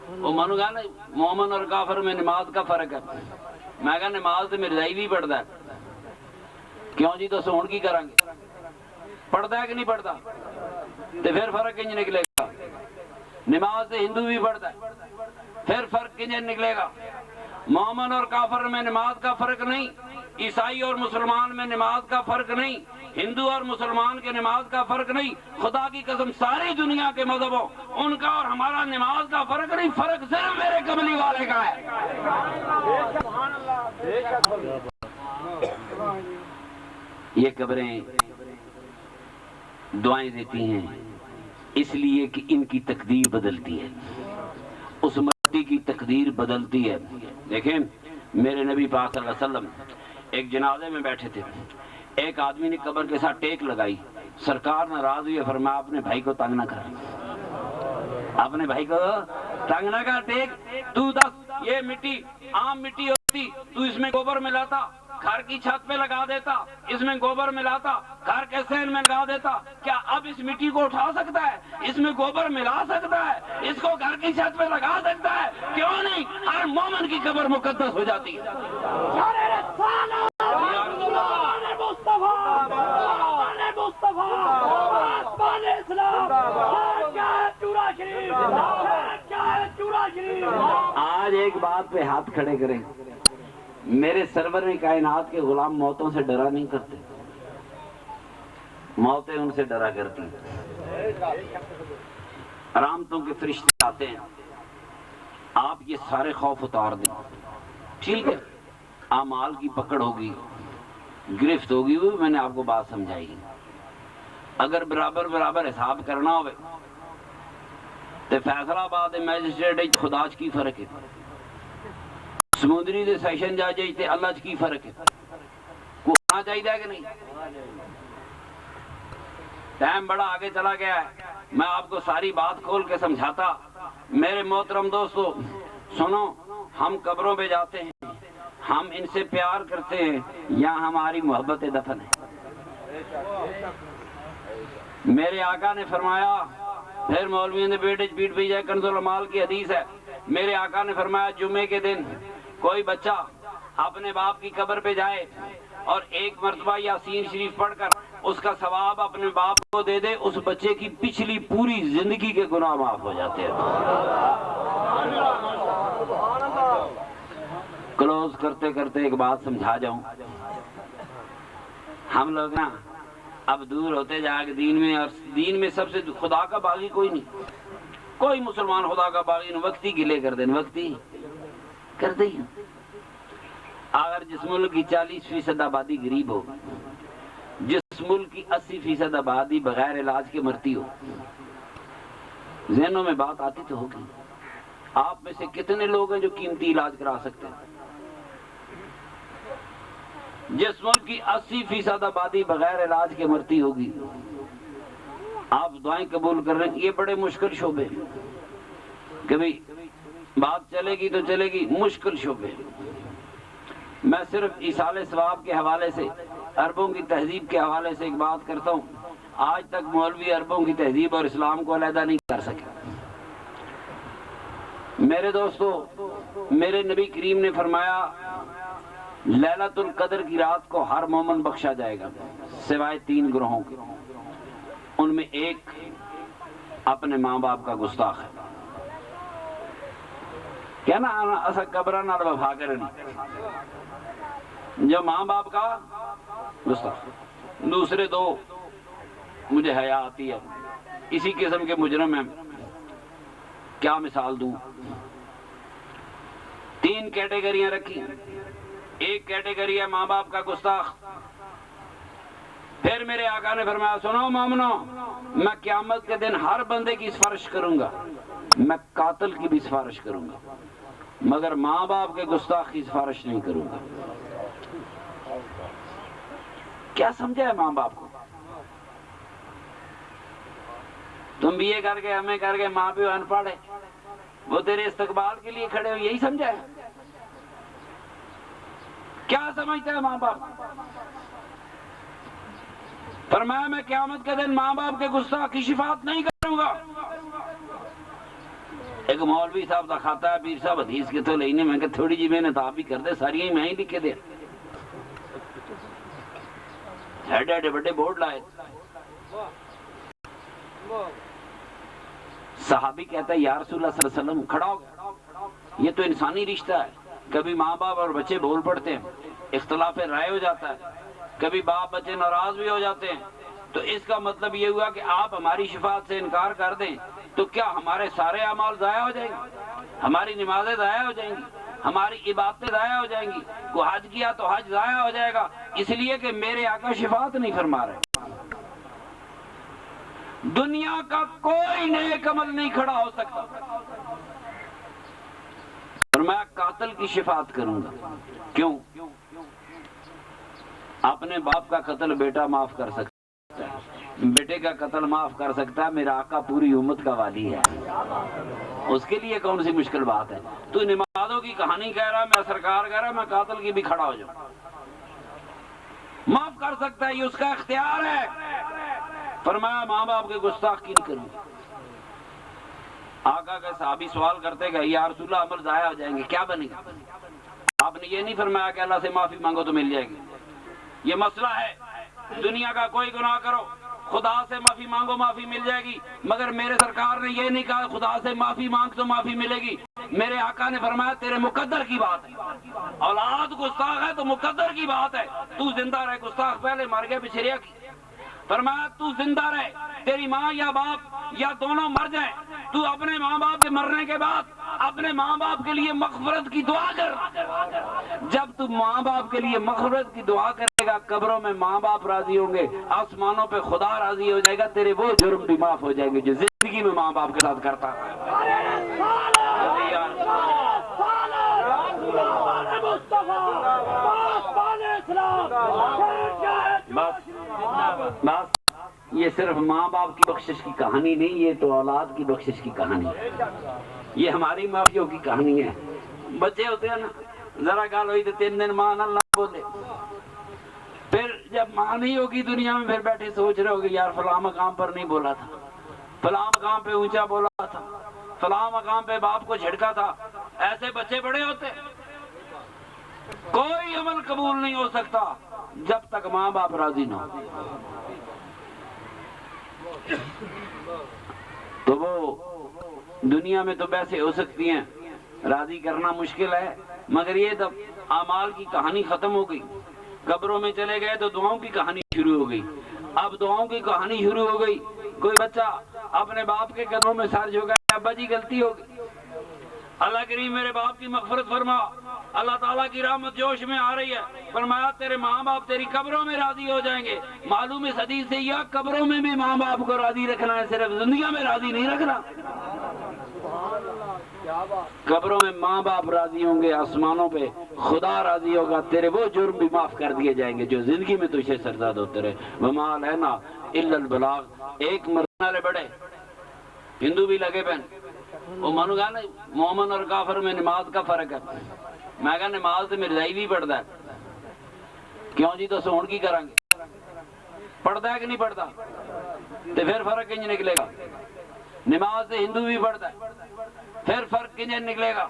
وہ من کہا نا مومن اور کافر میں نماز کا فرق ہے. میں کہا نماز تو مرزائی بھی پڑھتا ہے. کیوں جی تو سون کی کریں گے؟ پڑھتا ہے کہ نہیں پڑھتا؟ تو پھر فرق کنج نکلے گا؟ نماز سے ہندو بھی پڑھتا ہے، پھر فرق کنج نکلے گا؟ مومن اور کافر میں نماز کا فرق نہیں، عیسائی اور مسلمان میں نماز کا فرق نہیں، ہندو اور مسلمان کے نماز کا فرق نہیں. خدا کی قسم ساری دنیا کے مذہبوں ان کا اور ہمارا نماز کا فرق نہیں، فرق صرف میرے کملی والے کا ہے. یہ قبریں دعائیں دیتی ہیں اس لیے کہ ان کی تقدیر بدلتی ہے، اس مٹی کی تقدیر بدلتی ہے. دیکھیں میرے نبی پاک صلی اللہ علیہ وسلم ایک جنازے میں بیٹھے تھے، ایک آدمی نے قبر کے ساتھ ٹیک لگائی. سرکار ناراض ہوئے، فرمایا اپنے بھائی کو تنگ نہ کر، اپنے بھائی کو تنگ نہ کر. ٹیک تو دس یہ مٹی عام مٹی ہوتی، تو اس میں گوبر ملاتا، گھر کی چھت پہ لگا دیتا، اس میں گوبر ملاتا، گھر کے سین میں لگا دیتا. کیا اب اس مٹی کو اٹھا سکتا ہے؟ اس میں گوبر ملا سکتا ہے؟ اس کو گھر کی چھت پہ لگا سکتا ہے؟ کیوں نہیں؟ ہر مومن کی قبر مقدس ہو جاتی ہے. آج ایک بات پہ ہاتھ کھڑے کریں، میرے سرور کائنات کے غلام موتوں سے ڈرا نہیں کرتے، موتیں ان سے ڈرا کرتی ہیں. رحمتوں کے فرشتے آتے ہیں، آپ یہ سارے خوف اتار دیں. ٹھیک ہے اعمال کی پکڑ ہوگی، گرفت ہوگی، وہ میں نے آپ کو بات سمجھائی. اگر برابر برابر حساب کرنا ہوئے تو فیصلہ آباد میجسٹریٹ خدا کی فرق ہے، سمندری دے سیشن جا جائے اللہ کی فرق ہے. کو ہونا چاہیے کہ نہیں؟ ٹائم بڑا آگے چلا گیا ہے، میں آپ کو ساری بات کھول کے سمجھاتا. میرے محترم دوستو سنو، ہم قبروں پہ جاتے ہیں، ہم ان سے پیار کرتے ہیں یا ہماری محبت دفن ہے؟ میرے آقا نے فرمایا، پھر مولویوں نے پیٹ پہ جائے، کنز العمال کی حدیث ہے، میرے آقا نے فرمایا جمعے کے دن کوئی بچہ اپنے باپ کی قبر پہ جائے اور ایک مرتبہ یاسین شریف پڑھ کر اس کا ثواب اپنے باپ کو دے دے، اس بچے کی پچھلی پوری زندگی کے گناہ معاف ہو جاتے ہیں. کلوز کرتے کرتے ایک بات سمجھا جاؤں، ہم لوگ نا اب دور ہوتے جا کے دین میں، اور دین میں سب سے خدا کا باغی کوئی نہیں، کوئی مسلمان خدا کا باغی نہیں. وقتی گلے کر دیں، وقتی کر دیں. اگر جس ملک کی 40% آبادی غریب ہو، جس ملک کی 80% آبادی بغیر علاج کے مرتی ہو، ذہنوں میں بات آتی تو ہوگی. آپ میں سے کتنے لوگ ہیں جو قیمتی علاج کرا سکتے ہیں؟ جس ملک کی 80% آبادی بغیر علاج کے مرتی ہوگی، آپ دعائیں قبول کر رہے ہیں. یہ بڑے مشکل شعبے ہیں، کبھی بات چلے گی تو چلے گی، مشکل شعبے. میں صرف ایصال ثواب کے حوالے سے، عربوں کی تہذیب کے حوالے سے ایک بات کرتا ہوں. آج تک مولوی عربوں کی تہذیب اور اسلام کو علیحدہ نہیں کر سکے. میرے دوستو، میرے نبی کریم نے فرمایا لیلۃ القدر کی رات کو ہر مومن بخشا جائے گا سوائے 3 گروہوں کے. ان میں ایک اپنے ماں باپ کا گستاخ ہے. کیا نا ایسا قبرہ نہ وفا کریں، جو ماں باپ کا گستاخ. دوسرے 2 مجھے حیا آتی ہے، اسی قسم کے مجرم ہیں. کیا مثال دوں؟ 3 کیٹیگریاں رکھی. ایک کیٹیگری ہے ماں باپ کا گستاخ. پھر میرے آقا نے فرمایا سنو مومنو، میں قیامت کے دن ہر بندے کی سفارش کروں گا، میں قاتل کی بھی سفارش کروں گا، مگر ماں باپ کے گستاخ کی سفارش نہیں کروں گا. کیا سمجھا ہے ماں باپ کو؟ تم بھی یہ کر کے ہمیں کر کے ماں پیو ان پڑھ ہے، وہ تیرے استقبال کے لیے کھڑے ہو، یہی سمجھا ہے؟ کیا سمجھتا ہے ماں باپ؟ فرمایا میں قیامت کے دن ماں باپ کے گستاخ کی شفاعت نہیں کروں گا. ایک مولوی صاحب کا کھاتا ہے پیر صاحب حدیث کے تو لینے میں کہ تھوڑی جی محنت آپ بھی کر دے ساری ہی میں ہی لکھ کے دیا ایڈے ایڈے بڑے بورڈ لائے صحابی کہتا ہے یا رسول اللہ صلی اللہ علیہ وسلم کھڑا ہو گیا یہ تو انسانی رشتہ ہے کبھی ماں باپ اور بچے بول پڑتے ہیں اختلاف رائے ہو جاتا ہے کبھی باپ بچے ناراض بھی ہو جاتے ہیں تو اس کا مطلب یہ ہوا کہ آپ ہماری شفاعت سے انکار کر دیں تو کیا ہمارے سارے اعمال ضائع ہو جائیں گے ہماری نمازیں ضائع ہو جائیں گی ہماری عبادتیں ضائع ہو جائیں گی کو حج کیا تو حج ضائع ہو جائے گا اس لیے کہ میرے آقا شفاعت نہیں فرما رہے دنیا کا کوئی نیک عمل نہیں کھڑا ہو سکتا اور میں قاتل کی شفاعت کروں گا کیوں اپنے باپ کا قتل بیٹا معاف کر سکتا ہے بیٹے کا قتل معاف کر سکتا ہے میرا آقا پوری امت کا والی ہے اس کے لیے کون سی مشکل بات ہے تو نمازوں کی کہانی کہہ رہا میں سرکار کہہ رہا میں قاتل کی بھی کھڑا ہو جاؤں معاف کر سکتا ہے یہ اس کا اختیار ہے فرمایا ماں باپ کے گستاخ کی نہیں کروں آقا کے صحابی سوال کرتے گئے یا رسول اللہ عمل ضائع ہو جائیں گے کیا بنے گا آپ نے یہ نہیں فرمایا کہ اللہ سے معافی مانگو تو مل جائے گی یہ مسئلہ ہے دنیا کا کوئی گناہ کرو خدا سے معافی مانگو معافی مل جائے گی مگر میرے سرکار نے یہ نہیں کہا خدا سے معافی مانگ تو معافی ملے گی میرے آقا نے فرمایا تیرے مقدر کی بات ہے اولاد گستاخ ہے تو مقدر کی بات ہے تو زندہ رہے گستاخ پہلے مر گیا بچھریا کی فرمایا تو زندہ رہے تیری ماں یا باپ یا دونوں مر جائیں تو اپنے ماں باپ کے مرنے کے بعد اپنے ماں باپ کے لیے مغفرت کی دعا کر جب تو ماں باپ کے لیے مغفرت کی دعا کرے گا قبروں میں ماں باپ راضی ہوں گے آسمانوں پہ خدا راضی ہو جائے گا تیرے وہ جرم بھی معاف ہو جائیں گے جو زندگی میں ماں باپ کے ساتھ کرتا ہے بس یہ صرف ماں باپ کی بخشش کی کہانی نہیں یہ تو اولاد کی بخشش کی کہانی ہے یہ ہماری معافیوں کی کہانی ہے بچے ہوتے ہیں نا ذرا گال ہوئی تو 3 دن ماں نہ بولے پھر جب ماں نہیں ہوگی دنیا میں پھر بیٹھے سوچ رہے ہوگے یار فلاں مقام پر نہیں بولا تھا فلاں مقام پہ اونچا بولا تھا فلاں مقام پہ باپ کو جھڑکا تھا ایسے بچے بڑے ہوتے کوئی عمل قبول نہیں ہو سکتا جب تک ماں باپ راضی نہ ہو تو وہ دنیا میں تو ویسے ہو سکتی ہیں راضی کرنا مشکل ہے مگر یہ تو اعمال کی کہانی ختم ہو گئی قبروں میں چلے گئے تو دعاؤں کی کہانی شروع ہو گئی اب دعاؤں کی کہانی شروع ہو گئی کوئی بچہ اپنے باپ کے قدموں میں سر جھکا ہے ابا جی غلطی ہو گئی اللہ کریم میرے باپ کی مغفرت فرما اللہ تعالیٰ کی رحمت جوش میں آ رہی ہے فرمایا تیرے ماں باپ تیری قبروں میں راضی ہو جائیں گے معلوم اس حدیث سے یہ قبروں میں بھی ماں باپ کو راضی رکھنا ہے صرف زندگی میں راضی نہیں رکھنا قبروں میں ماں باپ راضی ہوں گے آسمانوں پہ خدا راضی ہوگا تیرے وہ جرم بھی معاف کر دیے جائیں گے جو زندگی میں تجھے سرزاد ہوتے رہے وما علینا الا البلاغ ایک مرنے والے بڑے ہندو بھی لگے پہن وہ منو گا نا مومن اور کافر میں نماز کا فرق ہے میں کہا نماز تو مرزائی بھی پڑھتا ہے کیوں جی تو سون کی کریں گے پڑھتا ہے کہ نہیں پڑھتا تو پھر فرق کنج نکلے گا نماز سے ہندو بھی پڑھتا ہے پھر فرق کنج نکلے گا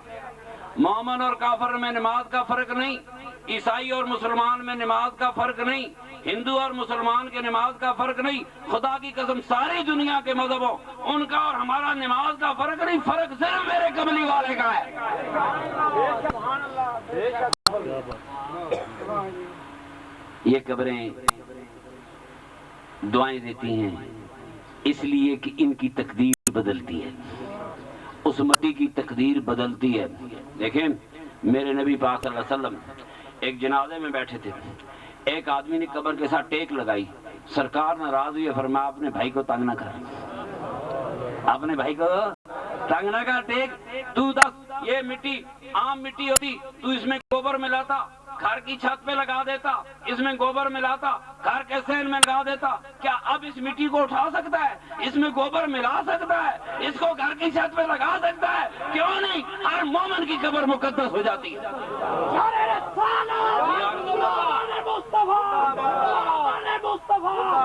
مومن اور کافر میں نماز کا فرق نہیں عیسائی اور مسلمان میں نماز کا فرق نہیں ہندو اور مسلمان کے نماز کا فرق نہیں خدا کی قسم ساری دنیا کے مذہبوں ان کا اور ہمارا نماز کا فرق نہیں فرق صرف میرے کملی والے کا ہے یہ قبریں دعائیں دیتی ہیں اس لیے کہ ان کی تقدیر بدلتی ہے اس مٹی کی تقدیر بدلتی ہے دیکھیں میرے نبی پاک صلی اللہ علیہ وسلم ایک جنازے میں بیٹھے تھے ایک آدمی نے قبر کے ساتھ ٹیک لگائی سرکار ناراض ہوئی فرمایا اپنے بھائی کو تنگ نہ کر اپنے بھائی کو تنگ نہ کر ٹیک تو دس یہ مٹی عام مٹی ہوتی تو اس میں گوبر ملاتا گھر کی چھت پہ لگا دیتا اس میں گوبر ملاتا گھر کے سین میں لگا دیتا کیا اب اس مٹی کو اٹھا سکتا ہے اس میں گوبر ملا سکتا ہے اس کو گھر کی چھت پہ لگا سکتا ہے کیوں نہیں ہر مومن کی قبر مقدس ہو جاتی ہے مصطفیٰ